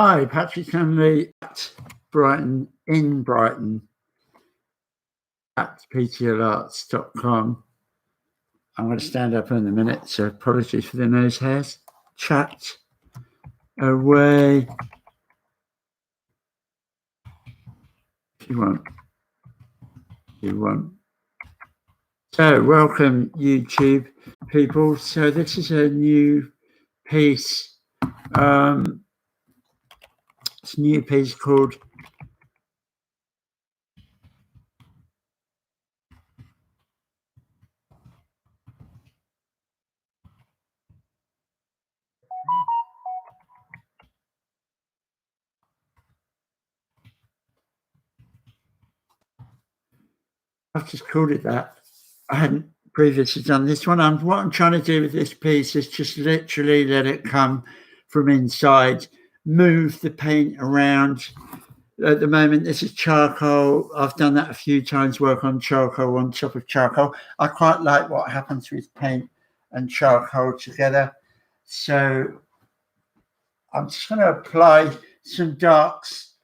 Hi, Patrick Hanley at Brighton, in Brighton, at ptlarts.com. I'm going to stand up in a minute, so apologies for the nose hairs. Chat away if you want. So, welcome, YouTube people. So, this is a new piece. It's a new piece called I've just called it that. I hadn't previously done this one. What I'm trying to do with this piece is just literally let it come from inside, move the paint around. At the moment, this is charcoal. I've done that a few times, work on charcoal on top of charcoal. I quite like what happens with paint and charcoal together. So I'm just going to apply some darks.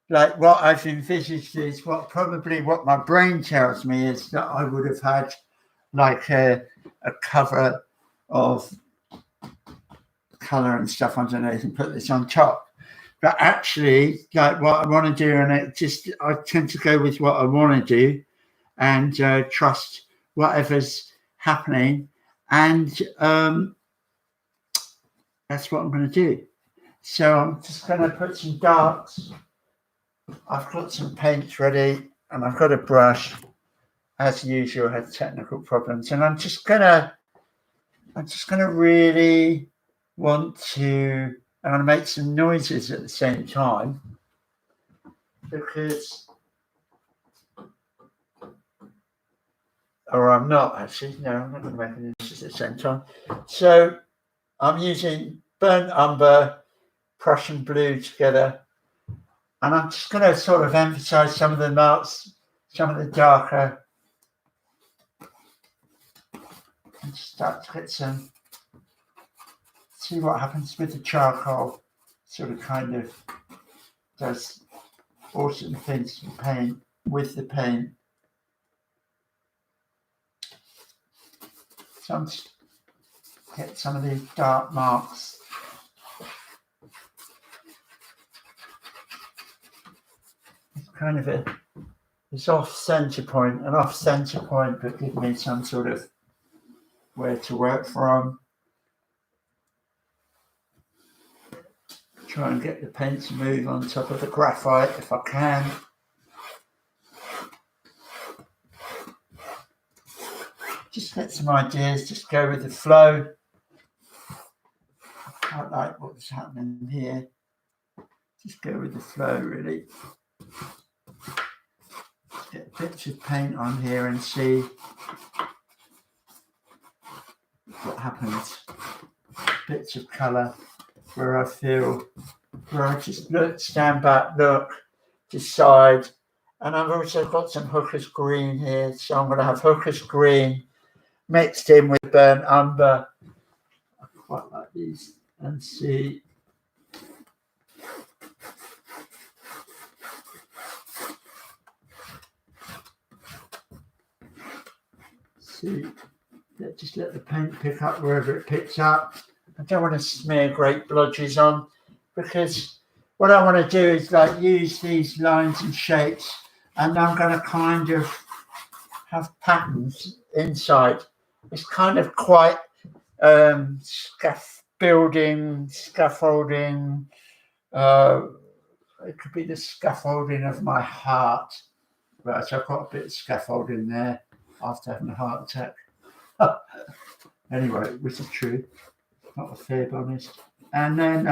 Like what I've envisaged is what my brain tells me is that I would have had like a cover of color and stuff underneath and put this on top. But actually, like what I want to do, and I tend to go with what I want to do and trust whatever's happening. And that's what I'm going to do. So I'm just going to put some darks. I've got some paints ready and I've got a brush. As usual, I had technical problems, and I'm just gonna really want to. I'm gonna make some noises at the same time because, or I'm not actually. No, I'm not gonna make any noises at the same time. So I'm using burnt umber, Prussian blue together, and I'm just gonna sort of emphasize some of the marks, some of the darker. And start to get some, see what happens with the charcoal, sort of kind of does awesome things to the paint, with the paint. So I'm just get some of these dark marks. It's kind of it's off center point, but give me some sort of where to work from. Try and get the paint to move on top of the graphite if I can. Just get some ideas, just go with the flow. I quite like what's happening here. Just go with the flow, really. Get bits of paint on here and see what happens. Bits of colour where I just look, stand back, look, decide. And I've also got some Hooker's green here, so I'm going to have Hooker's green mixed in with burnt umber. I quite like these, and see. Just let the paint pick up wherever it picks up. I don't want to smear great blotches on, because what I want to do is like use these lines and shapes, and I'm going to kind of have patterns inside. It's kind of quite scaffolding. It could be the scaffolding of my heart. Right, so I've got a bit of scaffolding there after having a heart attack. Anyway, which is true, not a fib, honest. And then,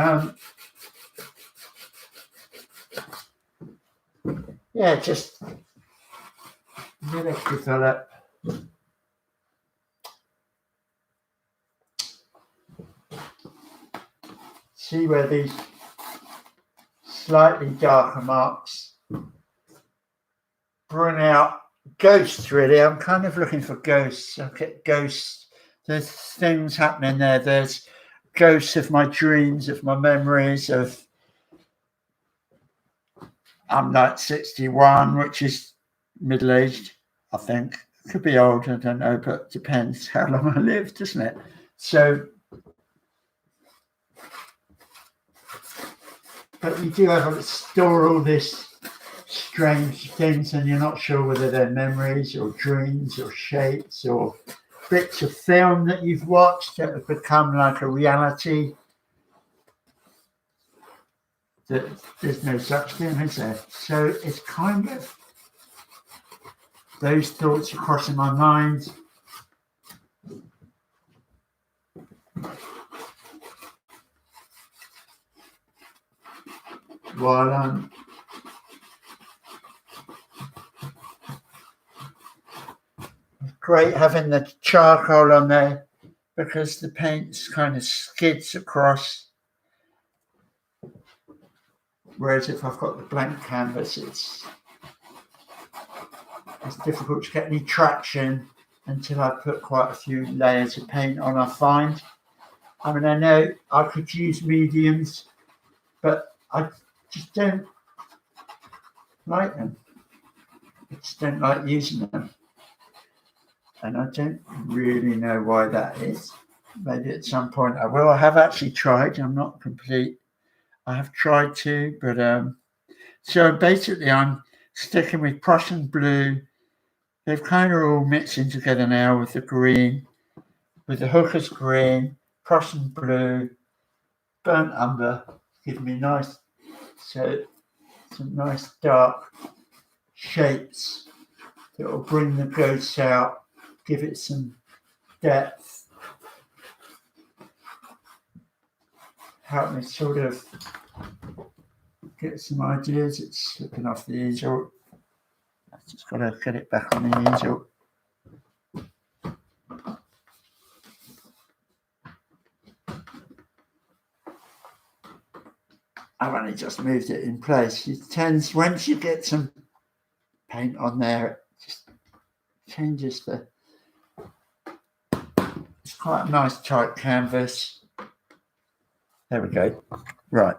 yeah, just really develop. See where these slightly darker marks bring out ghosts, really. I'm kind of looking for ghosts. I get ghosts. There's things happening there. There's ghosts of my dreams, of my memories, of I'm like 61, which is middle-aged, I think. Could be old, I don't know, but depends how long I live, doesn't it? So, but you do have to store all this strange things, and you're not sure whether they're memories or dreams or shapes or bits of film that you've watched that have become like a reality. That there's no such thing, is there? So it's kind of those thoughts are crossing my mind. While I'm great having the charcoal on there because the paint kind of skids across. Whereas if I've got the blank canvas, it's difficult to get any traction until I put quite a few layers of paint on, I find. I mean, I know I could use mediums, but I just don't like them. I just don't like using them. And I don't really know why that is. Maybe at some point I will. I have actually tried. I'm not complete. I have tried to, but so basically I'm sticking with Prussian blue. They've kind of all mixing together now with the green, with the hooker's green, Prussian blue, burnt umber, give me nice, so some nice dark shapes that will bring the ghosts out, give it some depth, help me sort of get some ideas. It's slipping off the easel. I've just got to get it back on the easel. I've only just moved it in place. It tends, once you get some paint on there, it just changes the. It's quite a nice tight canvas. There we go. Right.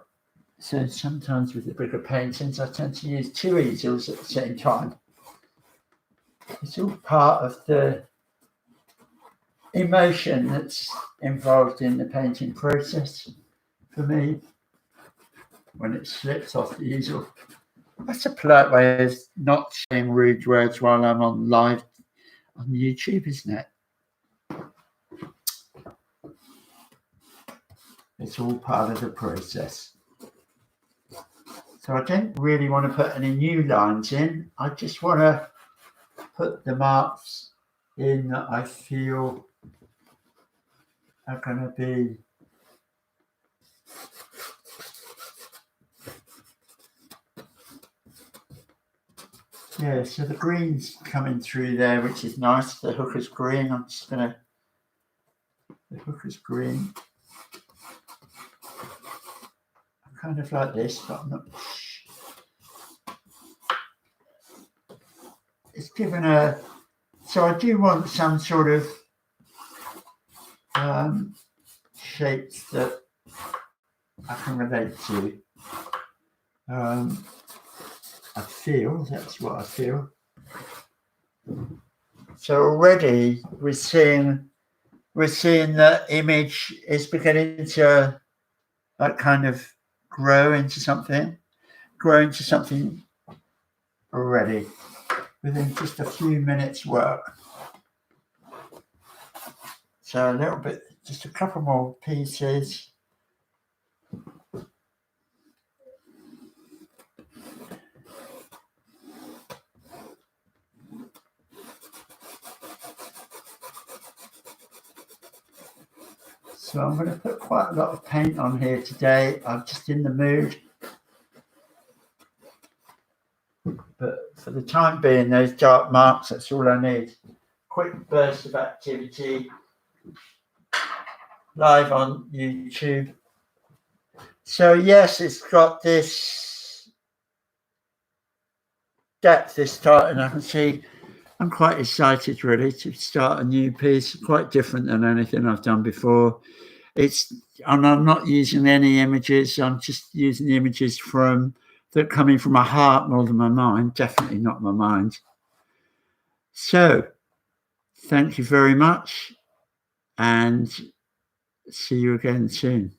So sometimes with the bigger paintings, I tend to use two easels at the same time. It's all part of the emotion that's involved in the painting process for me when it slips off the easel. That's a polite way of not saying rude words while I'm on live on YouTube, isn't it? It's all part of the process. So I don't really want to put any new lines in. I just want to put the marks in that I feel are going to be yeah, so the green's coming through there, which is nice. The hooker's green. I'm just going to the hooker's green. I kind of like this, but I'm not. It's given a. So I do want some sort of shapes that I can relate to. I feel that's what I feel. So already we're seeing the image is beginning to like kind of grow into something already within just a few minutes work. So a little bit, just a couple more pieces. So I'm going to put quite a lot of paint on here today. I'm just in the mood. But for the time being, those dark marks, that's all I need. Quick burst of activity. Live on YouTube. So yes, it's got this depth this time, and I can see I'm quite excited really to start a new piece, quite different than anything I've done before. And I'm not using any images, I'm just using the images from that are coming from my heart more than my mind, definitely not my mind. So thank you very much, and see you again soon.